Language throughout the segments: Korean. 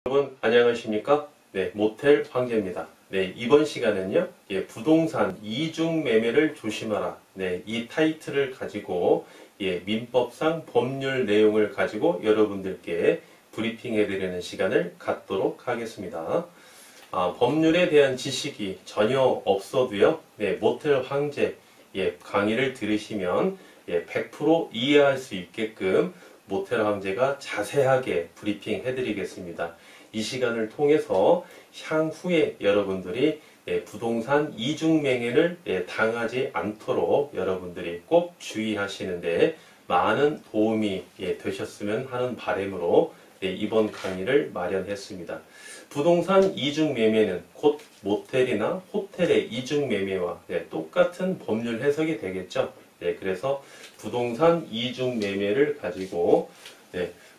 여러분 안녕하십니까? 네, 모텔 황제입니다. 네, 이번 시간은요, 부동산 이중 매매를 조심하라. 네, 이 타이틀을 가지고 민법상 법률 내용을 가지고 여러분들께 브리핑해드리는 시간을 갖도록 하겠습니다. 법률에 대한 지식이 전혀 없어도요, 네, 모텔 황제 강의를 들으시면 100% 이해할 수 있게끔 모텔 황제가 자세하게 브리핑 해드리겠습니다. 이 시간을 통해서 향후에 여러분들이 부동산 이중매매를 당하지 않도록 여러분들이 꼭 주의하시는데 많은 도움이 되셨으면 하는 바람으로 이번 강의를 마련했습니다. 부동산 이중매매는 곧 모텔이나 호텔의 이중매매와 똑같은 법률 해석이 되겠죠. 그래서 부동산 이중매매를 가지고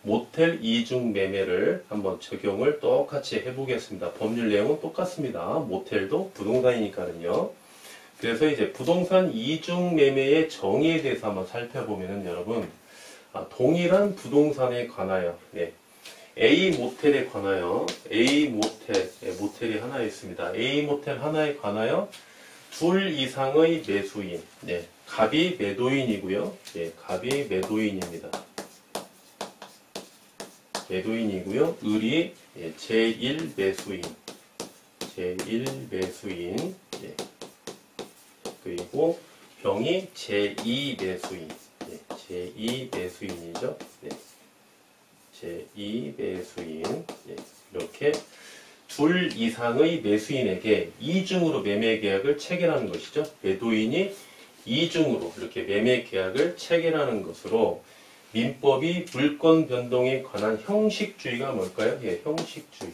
모텔 이중매매를 한번 적용을 똑같이 해보겠습니다. 법률 내용은 똑같습니다. 모텔도 부동산이니까는요. 그래서 이제 부동산 이중매매의 정의에 대해서 한번 살펴보면은 여러분, 동일한 부동산에 관하여 A 모텔에 관하여 A 모텔이 하나 있습니다. A 모텔 하나에 관하여 둘 이상의 매수인, 갑이 매도인이고요. 갑이 매도인입니다. 매도인이고요. 을이 제1 매수인, 그리고 병이 제2 매수인, 제2 매수인이죠. 제2 매수인, 이렇게 둘 이상의 매수인에게 이중으로 매매 계약을 체결하는 것이죠. 매도인이 이중으로 이렇게 매매 계약을 체결하는 것으로 민법이 물권 변동에 관한 형식주의가 뭘까요? 형식주의.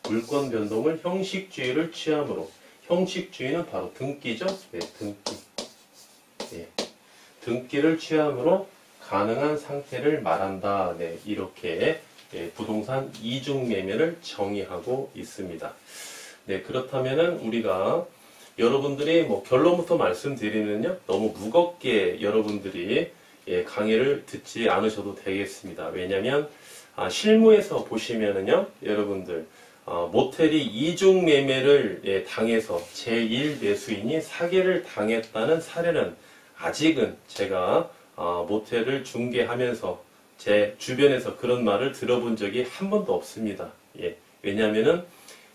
물권 변동을 형식주의를 취함으로, 형식주의는 바로 등기죠. 등기. 등기를 취함으로 가능한 상태를 말한다. 이렇게 부동산 이중매매를 정의하고 있습니다. 그렇다면은 우리가 여러분들이 결론부터 말씀드리면요, 너무 무겁게 여러분들이 강의를 듣지 않으셔도 되겠습니다. 왜냐하면 실무에서 보시면은요, 여러분들 모텔이 이중매매를 당해서 제1 매수인이 사기를 당했다는 사례는 아직은 제가 모텔을 중개하면서 제 주변에서 그런 말을 들어본 적이 한 번도 없습니다. 왜냐하면은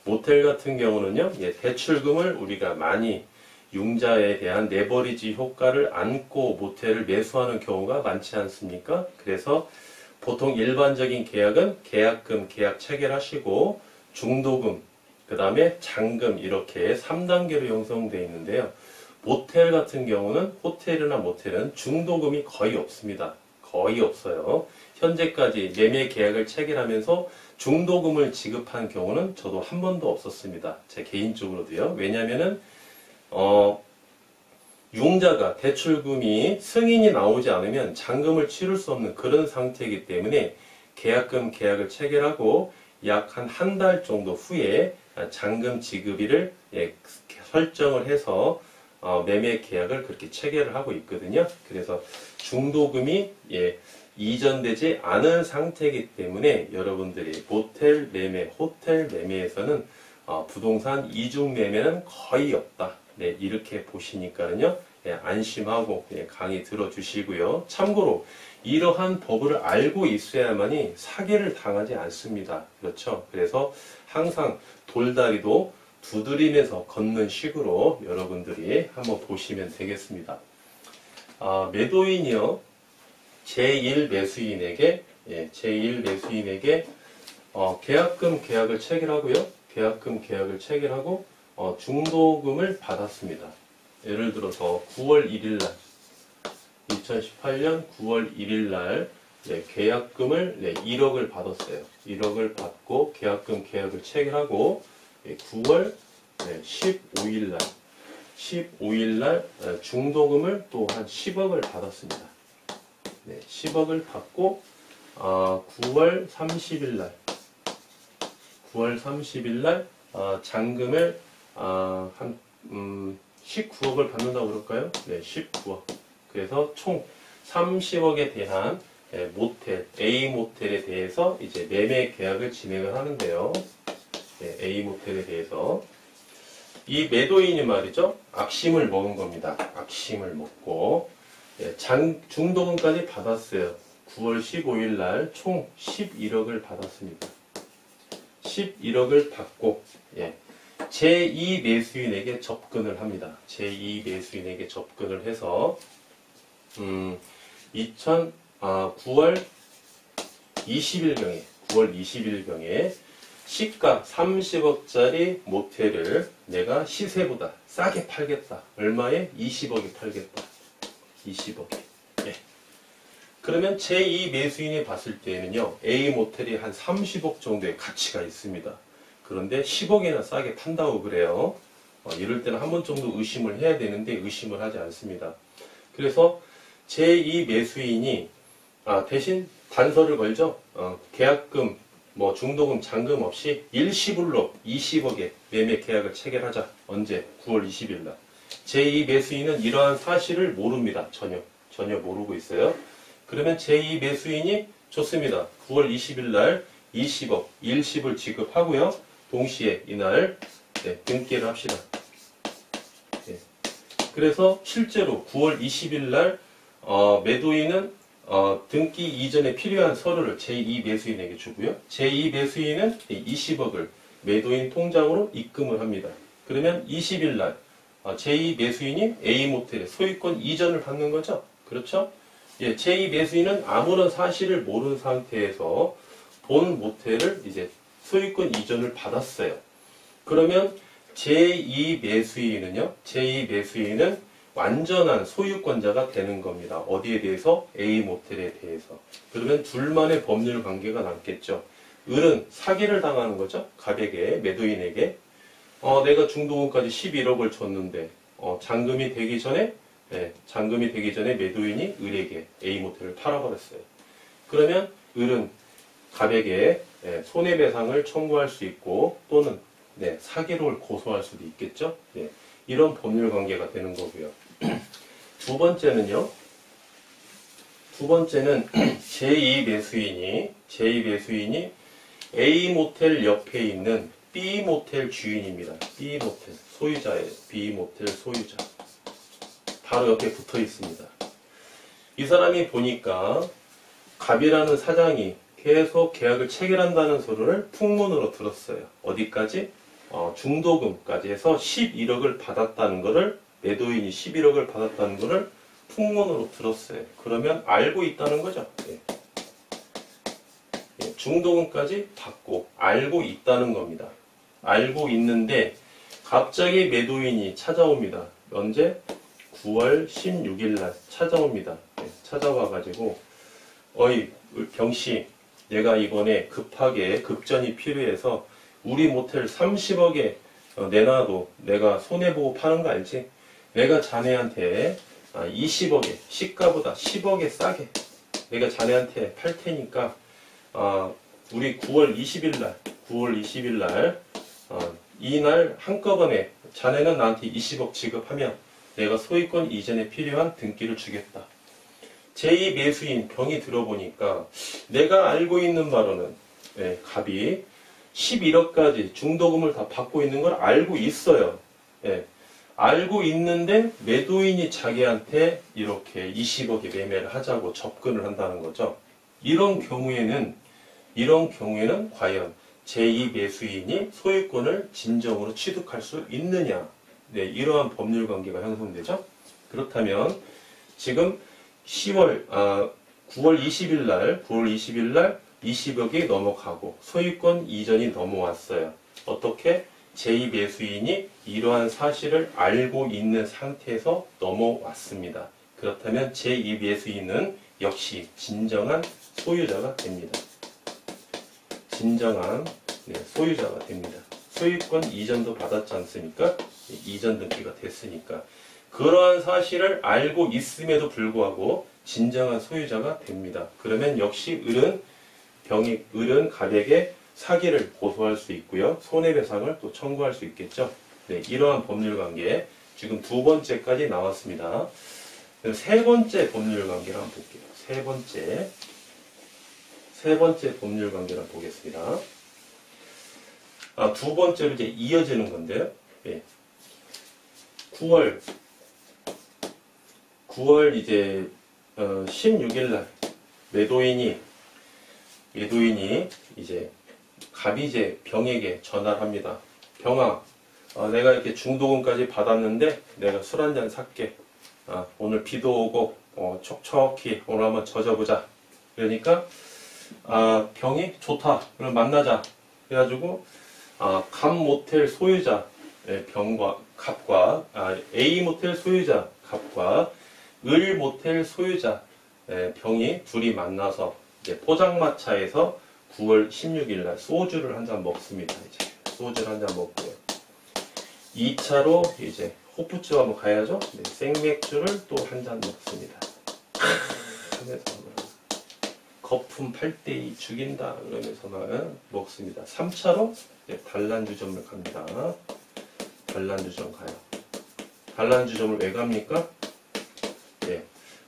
모텔 같은 경우는요, 대출금을 우리가 많이 융자에 대한 레버리지 효과를 안고 모텔을 매수하는 경우가 많지 않습니까? 그래서 보통 일반적인 계약은 계약금, 계약 체결하시고 중도금, 그 다음에 잔금 이렇게 3단계로 형성되어 있는데요. 모텔 같은 경우는 호텔이나 모텔은 중도금이 거의 없습니다. 거의 없어요. 현재까지 매매 계약을 체결하면서 중도금을 지급한 경우는 저도 한 번도 없었습니다. 제 개인적으로도요. 왜냐면은 융자가 대출금이 승인이 나오지 않으면 잔금을 치를 수 없는 그런 상태이기 때문에 계약금 계약을 체결하고 약 한 달 정도 후에 잔금 지급일을 설정을 해서 매매 계약을 그렇게 체결을 하고 있거든요. 그래서 중도금이 이전되지 않은 상태이기 때문에 여러분들이 모텔 매매, 호텔 매매에서는 부동산 이중 매매는 거의 없다. 이렇게 보시니까요, 안심하고 강의 들어주시고요. 참고로 이러한 법을 알고 있어야만이 사기를 당하지 않습니다. 그렇죠? 그래서 항상 돌다리도 두드리면서 걷는 식으로 여러분들이 한번 보시면 되겠습니다. 매도인이요, 제1 매수인에게 계약금 계약을 체결하고요. 계약금 계약을 체결하고 중도금을 받았습니다. 예를 들어서 9월 1일날 2018년 9월 1일날 계약금을 1억을 받았어요. 1억을 받고 계약금 계약을 체결하고 9월 15일날 중도금을 또 한 10억을 받았습니다. 10억을 받고 9월 30일날 잔금을 한 19억을 받는다고 그럴까요? 19억. 그래서 총 30억에 대한 모텔, A 모텔에 대해서 이제 매매 계약을 진행을 하는데요. A 모텔에 대해서 이 매도인이 말이죠, 악심을 먹은 겁니다. 악심을 먹고 중도금까지 받았어요. 9월 15일 날 총 11억을 받았습니다. 11억을 받고 제2 매수인에게 접근을 합니다. 제2 매수인에게 접근을 해서 9월 20일경에 시가 30억짜리 모텔을 내가 시세보다 싸게 팔겠다. 얼마에? 20억에 팔겠다. 20억에. 그러면 제2 매수인이 봤을 때는요, A 모텔이 한 30억 정도의 가치가 있습니다. 그런데 10억이나 싸게 판다고 그래요. 이럴 때는 한 번 정도 의심을 해야 되는데 의심을 하지 않습니다. 그래서 제2 매수인이 대신 단서를 걸죠. 계약금, 중도금, 잔금 없이 일시불로 20억에 매매 계약을 체결하자. 언제? 9월 20일 날. 제2 매수인은 이러한 사실을 모릅니다. 전혀 모르고 있어요. 그러면 제2 매수인이 좋습니다. 9월 20일 날 20억 일시불 지급하고요. 동시에 이날 등기를 합시다. 그래서 실제로 9월 20일 날 매도인은 등기 이전에 필요한 서류를 제2 매수인에게 주고요. 제2 매수인은 20억을 매도인 통장으로 입금을 합니다. 그러면 20일 날 제2 매수인이 A 모텔의 소유권 이전을 받는 거죠. 그렇죠? 제2 매수인은 아무런 사실을 모르는 상태에서 본 모텔을 이제 소유권 이전을 받았어요. 그러면 제2 매수인은요, 제2 매수인은 완전한 소유권자가 되는 겁니다. 어디에 대해서? A 모텔에 대해서. 그러면 둘만의 법률 관계가 남겠죠. 을은 사기를 당하는 거죠. 갑에게, 매도인에게. 내가 중도금까지 11억을 줬는데, 잔금이 되기 전에 매도인이 을에게 A 모텔을 팔아버렸어요. 그러면 을은 갑에게 손해배상을 청구할 수 있고, 또는 사기를 고소할 수도 있겠죠. 이런 법률 관계가 되는 거고요. 두 번째는 제2 매수인이 A 모텔 옆에 있는 B 모텔 주인입니다. B 모텔 소유자예요. B 모텔 소유자. 바로 옆에 붙어 있습니다. 이 사람이 보니까 갑이라는 사장이 계속 계약을 체결한다는 소리를 풍문으로 들었어요. 어디까지? 중도금까지 해서 11억을 받았다는 것을, 매도인이 11억을 받았다는 것을 풍문으로 들었어요. 그러면 알고 있다는 거죠. 중도금까지 받고 알고 있다는 겁니다. 알고 있는데 갑자기 매도인이 찾아옵니다. 언제? 9월 16일 날 찾아옵니다. 찾아와가지고 어이 병씨, 내가 이번에 급하게 급전이 필요해서 우리 모텔 30억에 내놔도 내가 손해보고 파는 거 알지? 내가 자네한테 20억에 시가보다 10억에 싸게 내가 자네한테 팔 테니까 우리 9월 20일 날 이날 한꺼번에 자네는 나한테 20억 지급하면 내가 소유권 이전에 필요한 등기를 주겠다. 제2 매수인 병이 들어보니까 내가 알고 있는 바로는 갑이 11억까지 중도금을 다 받고 있는 걸 알고 있어요. 알고 있는데 매도인이 자기한테 이렇게 20억에 매매를 하자고 접근을 한다는 거죠. 이런 경우에는 과연 제2 매수인이 소유권을 진정으로 취득할 수 있느냐? 이러한 법률 관계가 형성되죠. 그렇다면 지금 9월 20일 날 20억이 넘어가고 소유권 이전이 넘어왔어요. 어떻게? 제2 매수인이 이러한 사실을 알고 있는 상태에서 넘어왔습니다. 그렇다면 제2 매수인은 역시 진정한 소유자가 됩니다. 진정한 소유자가 됩니다. 소유권 이전도 받았지 않습니까? 이전 등기가 됐으니까. 그러한 사실을 알고 있음에도 불구하고 진정한 소유자가 됩니다. 그러면 역시 을은 갑에게 사기를 고소할 수 있고요. 손해배상을 또 청구할 수 있겠죠. 이러한 법률관계 지금 두 번째까지 나왔습니다. 세 번째 법률관계를 한번 볼게요. 세 번째 세 번째 법률 관계를 보겠습니다. 두 번째로 이제 이어지는 건데요. 예. 9월 이제 16일 날 매도인이 이제 갑이제 병에게 전화를 합니다. 병아, 내가 이렇게 중도금까지 받았는데 내가 술 한잔 살게. 오늘 비도 오고 촉촉히 오늘 한번 젖어보자. 그러니까 병이 좋다. 그럼 만나자. 그래가지고 갑 모텔 소유자 갑과 A 모텔 소유자 갑과 을 모텔 소유자 병이 둘이 만나서 이제 포장마차에서 9월 16일 날 소주를 한 잔 먹습니다. 이제 소주를 한 잔 먹고요. 2차로 이제 호프집 한번 가야죠. 네, 생맥주를 또 한 잔 먹습니다. 하면서 거품 8대2 죽인다 그러면서 막 먹습니다. 3차로 단란주점을 갑니다. 단란주점 가요. 단란주점을 왜 갑니까? 예,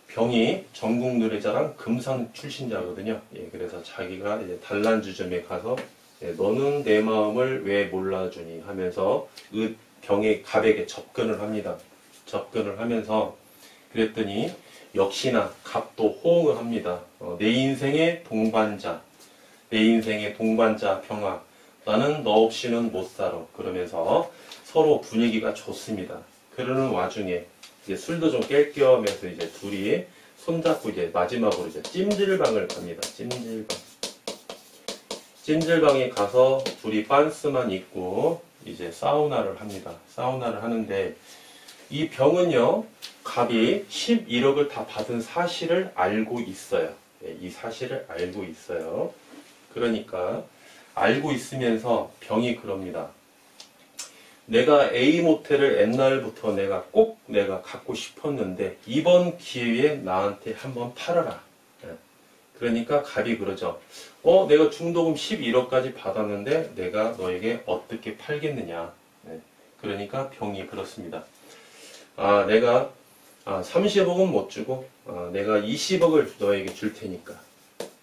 병이 전국노래자랑 금산 출신자거든요. 예, 그래서 자기가 이제 단란주점에 가서 너는 내 마음을 왜 몰라주니 하면서 그 병의 갑에게 접근을 합니다. 접근을 하면서 그랬더니 역시나 갑도 호응을 합니다. 내 인생의 동반자 병아, 나는 너 없이는 못 살아. 그러면서 서로 분위기가 좋습니다. 그러는 와중에 이제 술도 좀 깰 겸 해서 이제 둘이 손잡고 이제 마지막으로 이제 찜질방을 갑니다. 찜질방에 가서 둘이 빤스만 입고 이제 사우나를 합니다. 사우나를 하는데 이 병은요, 갑이 11억을 다 받은 사실을 알고 있어요. 이 사실을 알고 있어요. 그러니까 알고 있으면서 병이 그럽니다. 내가 A 모텔을 옛날부터 내가 갖고 싶었는데 이번 기회에 나한테 한번 팔아라. 그러니까 갑이 그러죠. 내가 중도금 11억까지 받았는데 내가 너에게 어떻게 팔겠느냐. 그러니까 병이 그렇습니다. 내가 30억은 못 주고 내가 20억을 너에게 줄 테니까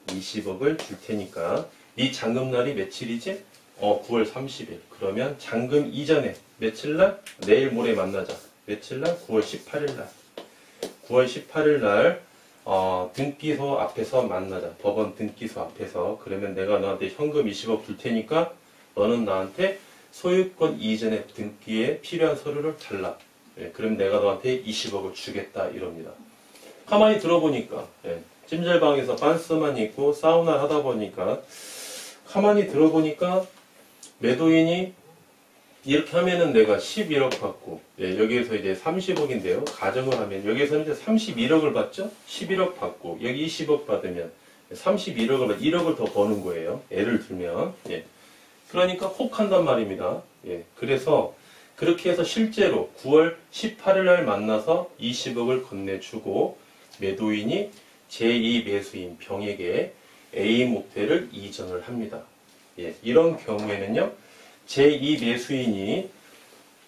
20억을 줄 테니까 네 잔금날이 며칠이지? 9월 30일. 그러면 잔금 이전에 며칠날? 내일 모레 만나자. 며칠날? 9월 18일날. 9월 18일날 등기소 앞에서 만나자. 법원 등기소 앞에서. 그러면 내가 너한테 현금 20억 줄 테니까 너는 나한테 소유권 이전의 등기에 필요한 서류를 달라. 그럼 내가 너한테 20억을 주겠다 이럽니다. 가만히 들어보니까 찜질방에서 빤스만 입고 사우나를 하다 보니까 가만히 들어보니까 매도인이 이렇게 하면은 내가 11억 받고 여기에서 이제 30억인데요. 가정을 하면 여기에서 이제 31억을 받죠. 11억 받고 여기 20억 받으면 31억을 1억을 더 버는 거예요. 예를 들면 그러니까 혹한단 말입니다. 그래서 그렇게 해서 실제로 9월 18일 날 만나서 20억을 건네주고 매도인이 제2 매수인 병에게 A 모텔을 이전을 합니다. 이런 경우에는요, 제2 매수인이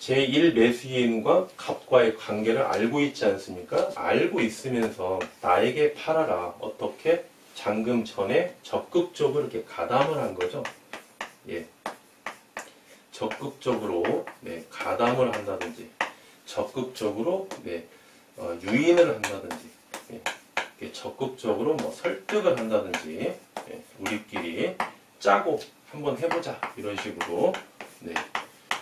제1 매수인과 갑과의 관계를 알고 있지 않습니까? 알고 있으면서 나에게 팔아라. 어떻게? 잔금 전에 적극적으로 이렇게 가담을 한 거죠. 적극적으로 가담을 한다든지, 적극적으로 유인을 한다든지, 적극적으로 뭐 설득을 한다든지, 우리끼리 짜고 한번 해보자 이런 식으로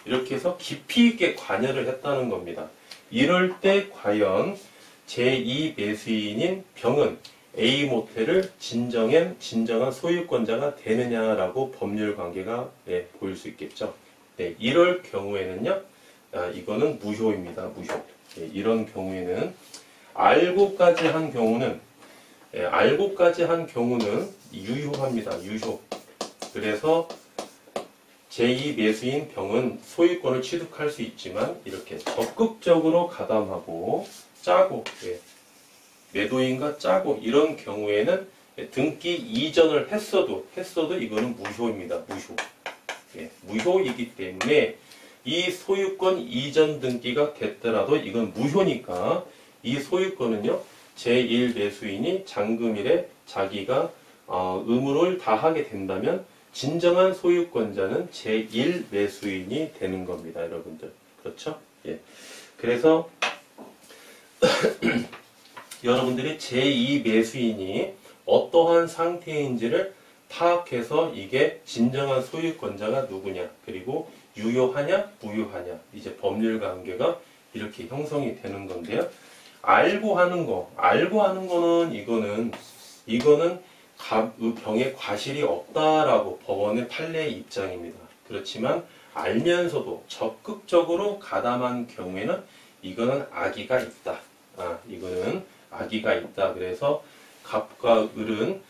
이렇게 해서 깊이 있게 관여를 했다는 겁니다. 이럴 때 과연 제2 매수인인 병은 A 모텔을 진정한 소유권자가 되느냐라고 법률 관계가 보일 수 있겠죠. 이럴 경우에는요, 이거는 무효입니다. 무효. 이런 경우에는 알고까지 한 경우는 유효합니다. 유효. 그래서 제2 매수인 병은 소유권을 취득할 수 있지만 이렇게 적극적으로 가담하고 짜고 매도인과 짜고 이런 경우에는 등기 이전을 했어도 이거는 무효입니다. 무효이기 때문에 이 소유권 이전 등기가 됐더라도 이건 무효니까 이 소유권은요, 제1 매수인이 잔금일에 자기가 의무를 다하게 된다면 진정한 소유권자는 제1 매수인이 되는 겁니다, 여러분들. 그렇죠? 예. 그래서 여러분들이 제2 매수인이 어떠한 상태인지를 파악해서 이게 진정한 소유권자가 누구냐, 그리고 유효하냐, 무효하냐, 이제 법률 관계가 이렇게 형성이 되는 건데요. 알고 하는 거는 이거는 병에 과실이 없다라고 법원의 판례의 입장입니다. 그렇지만 알면서도 적극적으로 가담한 경우에는 이거는 악의가 있다. 이거는 악의가 있다. 그래서 갑과 을은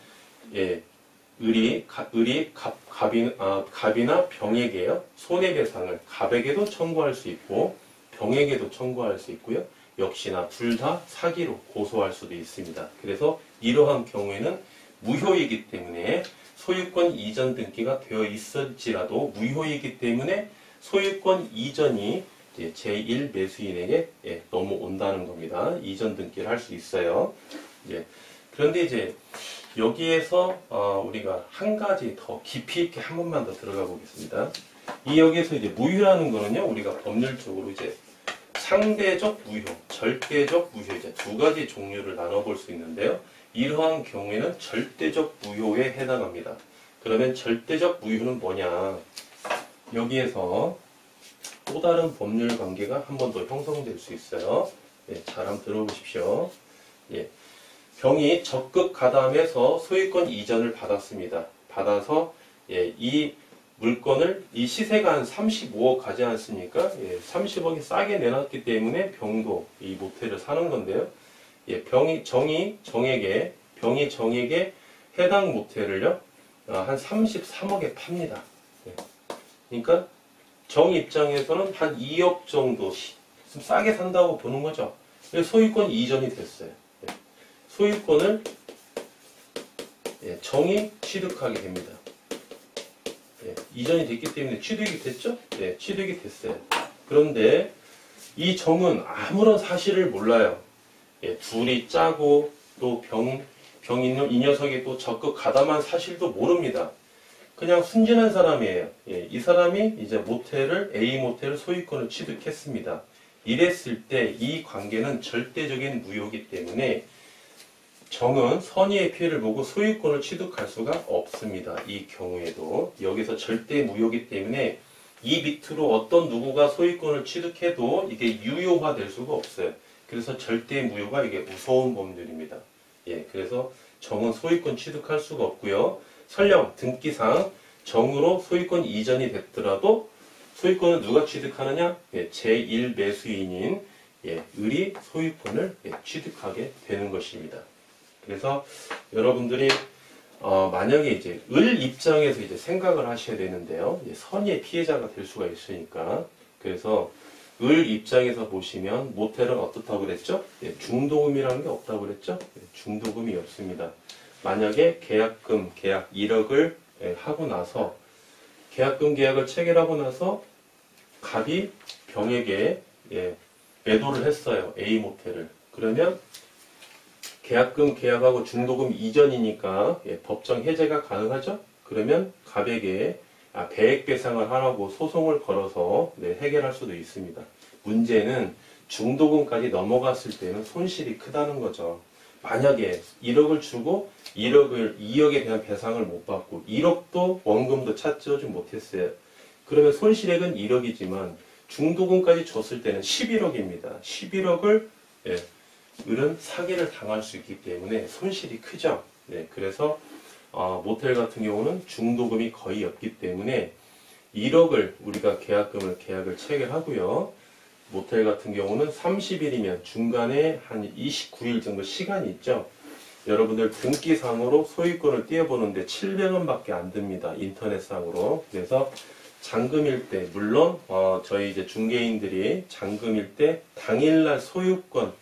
갑이나 병에게요, 손해배상을 갑에게도 청구할 수 있고 병에게도 청구할 수 있고요. 역시나 둘 다 사기로 고소할 수도 있습니다. 그래서 이러한 경우에는 무효이기 때문에 소유권 이전 등기가 되어 있을지라도 무효이기 때문에 소유권 이전이 제1 매수인에게 넘어온다는 겁니다. 이전 등기를 할 수 있어요. 그런데 이제 여기에서 우리가 한 가지 더 깊이 있게 한 번만 더 들어가 보겠습니다. 여기에서 이제 무효라는 거는요, 우리가 법률적으로 이제 상대적 무효, 절대적 무효, 이제 두 가지 종류를 나눠볼 수 있는데요. 이러한 경우에는 절대적 무효에 해당합니다. 그러면 절대적 무효는 뭐냐? 여기에서 또 다른 법률 관계가 한 번 더 형성될 수 있어요. 잘 한번 들어보십시오. 병이 적극 가담해서 소유권 이전을 받았습니다. 받아서 이 물건을, 이 시세가 한 35억 가지 않습니까? 30억이 싸게 내놨기 때문에 병도 이 모텔을 사는 건데요. 병이 정에게 해당 모텔을요, 한 33억에 팝니다. 그러니까 정 입장에서는 한 2억 정도 좀 싸게 산다고 보는 거죠. 소유권 이전이 됐어요. 소유권을 정이 취득하게 됩니다. 이전이 됐기 때문에 취득이 됐죠? 취득이 됐어요. 그런데 이 정은 아무런 사실을 몰라요. 둘이 짜고 또 병 있는 이 녀석이 또 적극 가담한 사실도 모릅니다. 그냥 순진한 사람이에요. 이 사람이 이제 A 모텔을 소유권을 취득했습니다. 이랬을 때 이 관계는 절대적인 무효이기 때문에 정은 선의의 피해를 보고 소유권을 취득할 수가 없습니다. 이 경우에도 여기서 절대 무효이기 때문에 이 밑으로 어떤 누구가 소유권을 취득해도 이게 유효화될 수가 없어요. 그래서 절대 무효가 이게 무서운 법률입니다. 그래서 정은 소유권 취득할 수가 없고요. 설령 등기상 정으로 소유권 이전이 됐더라도 소유권은 누가 취득하느냐? 제1 매수인인 을이 소유권을 취득하게 되는 것입니다. 그래서 여러분들이 만약에 이제 을 입장에서 이제 생각을 하셔야 되는데요. 선의의 피해자가 될 수가 있으니까. 그래서 을 입장에서 보시면 모텔은 어떻다고 그랬죠? 중도금이라는 게 없다고 그랬죠? 중도금이 없습니다. 만약에 계약 1억을 하고 나서 계약을 체결하고 나서 갑이 병에게 매도를 했어요. A 모텔을. 그러면 계약하고 중도금 이전이니까 법정 해제가 가능하죠? 그러면 갑에게 배액 배상을 하라고 소송을 걸어서 해결할 수도 있습니다. 문제는 중도금까지 넘어갔을 때는 손실이 크다는 거죠. 만약에 1억을 주고 2억에 대한 배상을 못 받고 1억도 원금도 찾지 못했어요. 그러면 손실액은 1억이지만 중도금까지 줬을 때는 11억입니다. 11억을 을은 사기를 당할 수 있기 때문에 손실이 크죠. 그래서 모텔 같은 경우는 중도금이 거의 없기 때문에 1억을 우리가 계약을 체결하고요. 모텔 같은 경우는 30일이면 중간에 한 29일 정도 시간이 있죠. 여러분들 등기상으로 소유권을 띄워보는데 700원 밖에 안 듭니다. 인터넷상으로. 그래서 잔금일 때, 물론 저희 이제 중개인들이 잔금일 때 당일날 소유권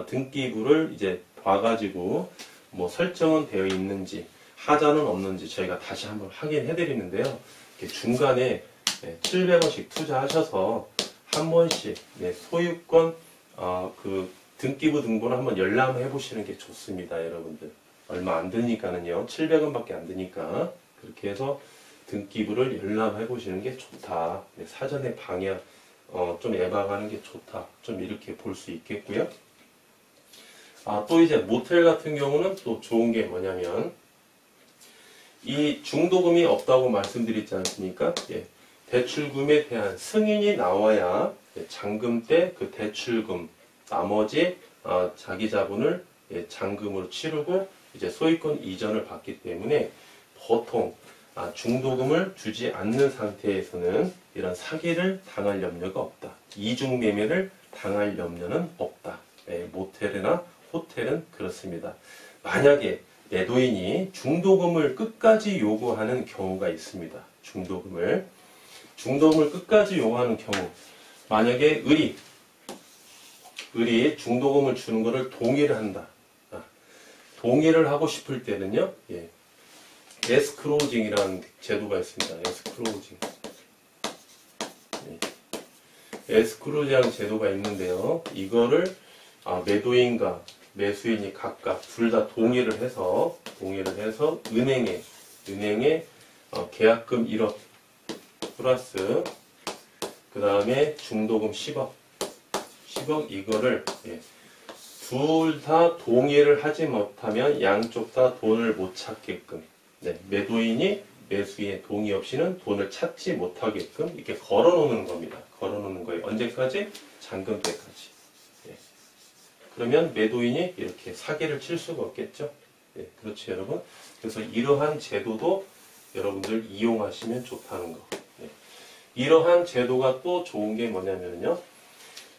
등기부를 이제 봐가지고 뭐 설정은 되어 있는지 하자는 없는지 저희가 다시 한번 확인해 드리는데요. 중간에 700원씩 투자하셔서 한 번씩 소유권 그 등기부 등본을 한번 열람해 보시는 게 좋습니다, 여러분들. 얼마 안 드니까는요. 700원밖에 안 드니까 그렇게 해서 등기부를 열람해 보시는 게 좋다. 네, 사전에 방향 좀 예방하는 게 좋다. 좀 이렇게 볼 수 있겠고요. 또 이제 모텔 같은 경우는 또 좋은 게 뭐냐면 이 중도금이 없다고 말씀드렸지 않습니까? 예, 대출금에 대한 승인이 나와야 잔금 때 그 대출금 나머지 자기 자본을 잔금으로 치르고 이제 소유권 이전을 받기 때문에 보통 중도금을 주지 않는 상태에서는 이런 사기를 당할 염려가 없다. 이중매매를 당할 염려는 없다. 모텔이나 호텔은 그렇습니다. 만약에 매도인이 중도금을 끝까지 요구하는 경우가 있습니다. 중도금을 끝까지 요구하는 경우, 만약에 을이 중도금을 주는 것을 동의를 한다. 동의를 하고 싶을 때는요, 에스크로징이라는 제도가 있습니다. 에스크로징 제도가 있는데요. 이거를 매도인과 매수인이 각각 둘 다 동의를 해서 은행에 계약금 1억 플러스 그 다음에 중도금 10억 이거를 둘 다 동의를 하지 못하면 양쪽 다 돈을 못 찾게끔 매도인이 매수인의 동의 없이는 돈을 찾지 못하게끔 이렇게 걸어놓는 겁니다. 걸어놓는 거예요. 언제까지? 잔금 때까지. 그러면 매도인이 이렇게 사기를 칠 수가 없겠죠. 그렇죠, 여러분. 그래서 이러한 제도도 여러분들 이용하시면 좋다는 거. 이러한 제도가 또 좋은 게 뭐냐면요.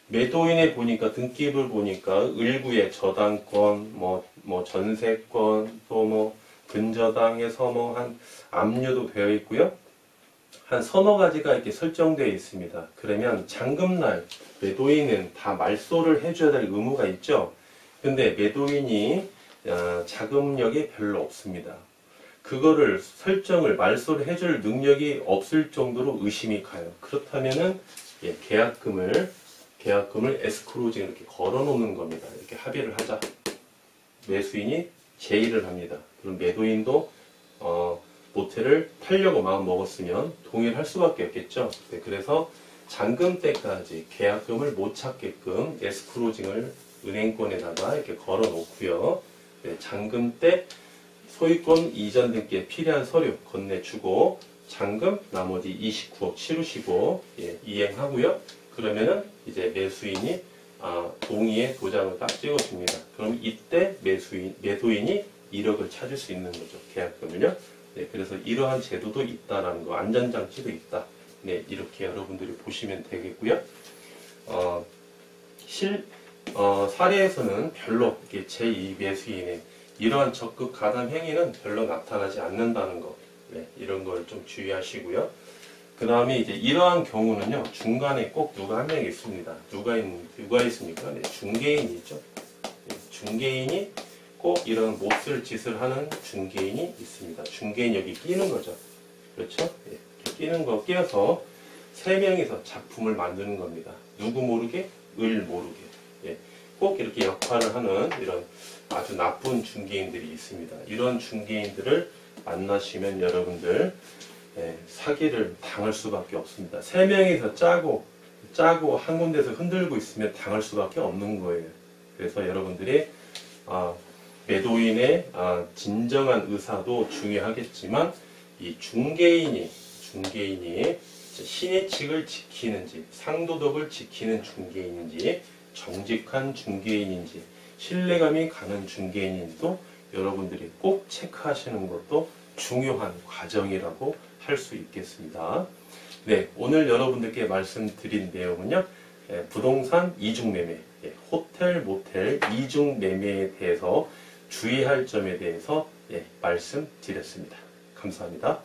매도인에 보니까 등기부를 보니까 을구에 저당권, 전세권, 또 근저당에서 한 압류도 되어 있고요. 한 서너 가지가 이렇게 설정되어 있습니다. 그러면 잔금날 매도인은 다 말소를 해줘야 될 의무가 있죠. 근데 매도인이 자금력이 별로 없습니다. 그거를 말소를 해줄 능력이 없을 정도로 의심이 가요. 그렇다면은 계약금을 에스크로징 이렇게 걸어놓는 겁니다. 이렇게 합의를 하자. 매수인이 제의를 합니다. 그럼 매도인도 모텔을 팔려고 마음 먹었으면 동의를 할 수밖에 없겠죠. 그래서 잔금 때까지 계약금을 못 찾게끔 에스크로징을 은행권에다가 이렇게 걸어 놓고요. 잔금 때 소유권 이전 등기에 필요한 서류 건네주고 잔금 나머지 29억 치르시고 이행하고요. 그러면은 이제 매수인이 동의의 도장을 딱 찍어줍니다. 그럼 이때 매도인이 1억을 찾을 수 있는 거죠. 계약금을요. 그래서 이러한 제도도 있다라는 거, 안전장치도 있다. 이렇게 여러분들이 보시면 되겠고요. 사례에서는 별로 제2 매수인의 이러한 적극 가담 행위는 별로 나타나지 않는다는 거, 이런 걸 좀 주의하시고요. 그 다음에 이제 이러한 경우는요, 중간에 꼭 누가 한 명 있습니다. 누가 있습니까? 중개인이 있죠. 중개인이 꼭 이런 몹쓸 짓을 하는 중개인이 있습니다. 중개인 여기 끼는 거죠. 그렇죠? 끼는 거 끼어서 세 명이서 작품을 만드는 겁니다. 누구 모르게, 을 모르게. 꼭 이렇게 역할을 하는 이런 아주 나쁜 중개인들이 있습니다. 이런 중개인들을 만나시면 여러분들 사기를 당할 수밖에 없습니다. 세 명이서 짜고 한 군데서 흔들고 있으면 당할 수밖에 없는 거예요. 그래서 여러분들이 매도인의 진정한 의사도 중요하겠지만 이 중개인이 신의 칙을 지키는지 상도덕을 지키는 중개인인지 정직한 중개인인지 신뢰감이 가는 중개인인지도 여러분들이 꼭 체크하시는 것도 중요한 과정이라고 할 수 있겠습니다. 오늘 여러분들께 말씀드린 내용은요. 부동산 이중매매, 호텔, 모텔 이중매매에 대해서 주의할 점에 대해서 말씀드렸습니다. 감사합니다.